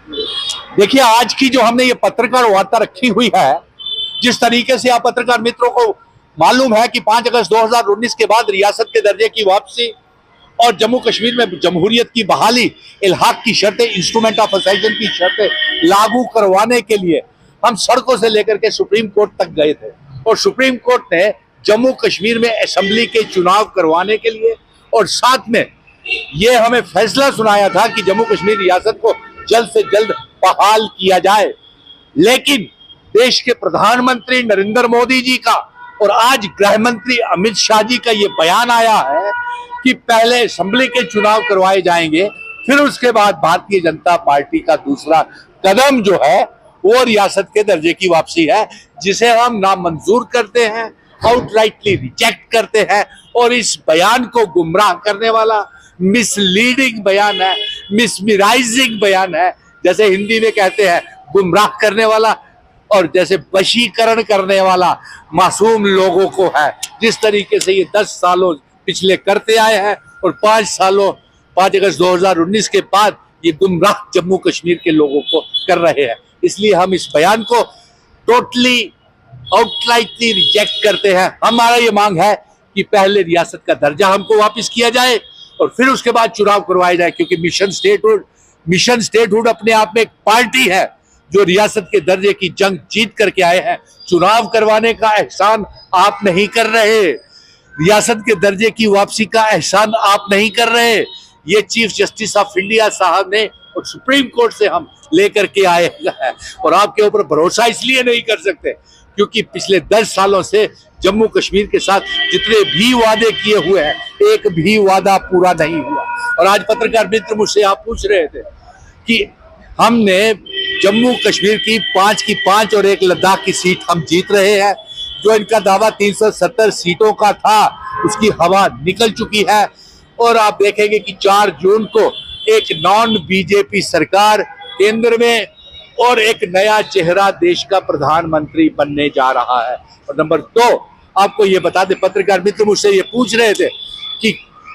देखिए, आज की जो हमने ये पत्रकार वार्ता रखी हुई है, जिस तरीके से आप पत्रकार मित्रों को मालूम है कि 5 अगस्त 2019 के बाद रियासत के दर्जे की वापसी और जम्मू कश्मीर में जमहूरियत की बहाली, इल्हाक की शर्तें, इंस्ट्रूमेंट ऑफ असेशन की शर्तें लागू करवाने के लिए हम सड़कों से लेकर के सुप्रीम कोर्ट तक गए थे। और सुप्रीम कोर्ट ने जम्मू कश्मीर में असेंबली के चुनाव करवाने के लिए और साथ में ये हमें फैसला सुनाया था कि जम्मू कश्मीर रियासत को जल्द से जल्द बहाल किया जाए। लेकिन देश के प्रधानमंत्री नरेंद्र मोदी जी का और आज गृह मंत्री अमित शाह जी का ये बयान आया है कि पहले असेंबली के चुनाव करवाए जाएंगे, फिर उसके बाद भारतीय जनता पार्टी का दूसरा कदम जो है वो रियासत के दर्जे की वापसी है, जिसे हम नामंजूर करते हैं, आउटराइटली रिजेक्ट करते हैं। और इस बयान को गुमराह करने वाला, मिसलीडिंग बयान है, मिसमराइजिंग बयान है, जैसे हिंदी में कहते हैं गुमराह करने वाला और जैसे वशीकरण करने वाला मासूम लोगों को है। जिस तरीके से ये 10 सालों पिछले करते आए हैं और 5 अगस्त 2019 के बाद ये गुमराह जम्मू कश्मीर के लोगों को कर रहे हैं। इसलिए हम इस बयान को टोटली आउटराइटली रिजेक्ट करते हैं। हमारा ये मांग है कि पहले रियासत का दर्जा हमको वापस किया जाए और फिर उसके बाद चुनाव करवाए जाए, क्योंकि मिशन स्टेटहुड अपने आप में एक पार्टी है जो रियासत के दर्जे की जंग जीत करके आए हैं। चुनाव करवाने का एहसान आप नहीं कर रहे, रियासत के दर्जे की वापसी का एहसान आप नहीं कर रहे। ये चीफ जस्टिस ऑफ इंडिया साहब ने और सुप्रीम कोर्ट से हम लेकर के आए हैं और आपके ऊपर भरोसा इसलिए नहीं कर सकते क्योंकि पिछले 10 सालों से जम्मू कश्मीर के साथ जितने भी वादे किए हुए हैं, एक भी वादा पूरा नहीं हुआ। और आज पत्रकार मित्र मुझसे आप पूछ रहे थे कि हमने जम्मू कश्मीर की 5 और 1 लद्दाख की सीट हम जीत रहे हैं। जो इनका दावा 370 सीटों का था, उसकी हवा निकल चुकी है। और आप देखेंगे कि 4 जून को एक नॉन बीजेपी सरकार केंद्र में और एक नया चेहरा देश का प्रधानमंत्री बनने जा रहा है। और नंबर 2, आपको ये बता दें, पत्रकार मित्र मुझसे ये पूछ रहे थे कि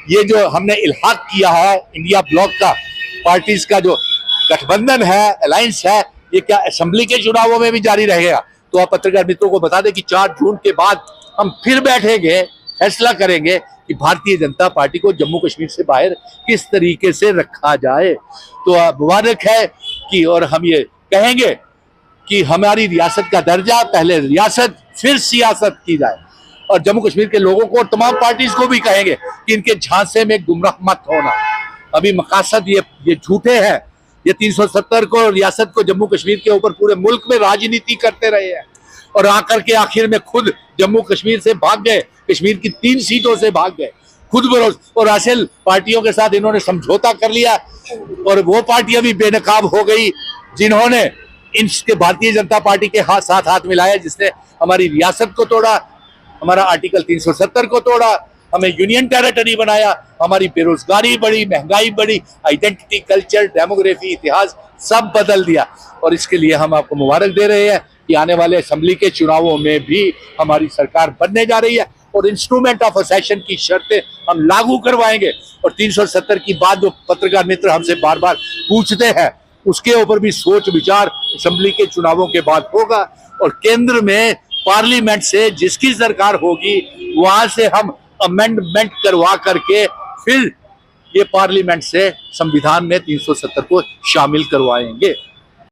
ये जो हमने इल्हाक किया है इंडिया ब्लॉक का, पार्टीज का जो गठबंधन है, अलायंस है, ये क्या असेंबली के चुनावों में भी जारी रहेगा? तो आप पत्रकार मित्रों को बता दें कि 4 जून के बाद हम फिर बैठेंगे, फैसला करेंगे कि भारतीय जनता पार्टी को जम्मू कश्मीर से बाहर किस तरीके से रखा जाए। तो मुबारक है कि, और हम ये कहेंगे कि हमारी रियासत का दर्जा, पहले रियासत फिर सियासत की जाए। और जम्मू कश्मीर के लोगों को और तमाम पार्टीज को भी कहेंगे कि इनके झांसे में गुमराह मत होना। अभी मकासद ये झूठे हैं। ये 370 को, रियासत को, जम्मू कश्मीर के ऊपर पूरे मुल्क में राजनीति करते रहे हैं और आकर के आखिर में खुद जम्मू कश्मीर से भाग गए, कश्मीर की 3 सीटों से भाग गए खुद बरोज। और असल पार्टियों के साथ इन्होंने समझौता कर लिया और वो पार्टियां भी बेनकाब हो गई जिन्होंने इनके भारतीय जनता पार्टी के साथ हाथ मिलाया, जिसने हमारी रियासत को तोड़ा, हमारा आर्टिकल 370 को तोड़ा, हमें यूनियन टेरिटरी बनाया, हमारी बेरोजगारी बढ़ी, महंगाई बढ़ी, आइडेंटिटी, कल्चर, डेमोग्राफी, इतिहास सब बदल दिया। और इसके लिए हम आपको मुबारक दे रहे हैं कि आने वाले असेंबली के चुनावों में भी हमारी सरकार बनने जा रही है और इंस्ट्रूमेंट ऑफ असेशन की शर्तें हम लागू करवाएंगे। और 370 की बात जो पत्रकार मित्र हमसे बार बार पूछते हैं, उसके ऊपर भी सोच विचार असेंबली के चुनावों के बाद होगा। और केंद्र में पार्लियामेंट से जिसकी सरकार होगी, वहां से हम अमेंडमेंट करवा करके फिर ये पार्लियामेंट से संविधान में 370 को शामिल करवाएंगे।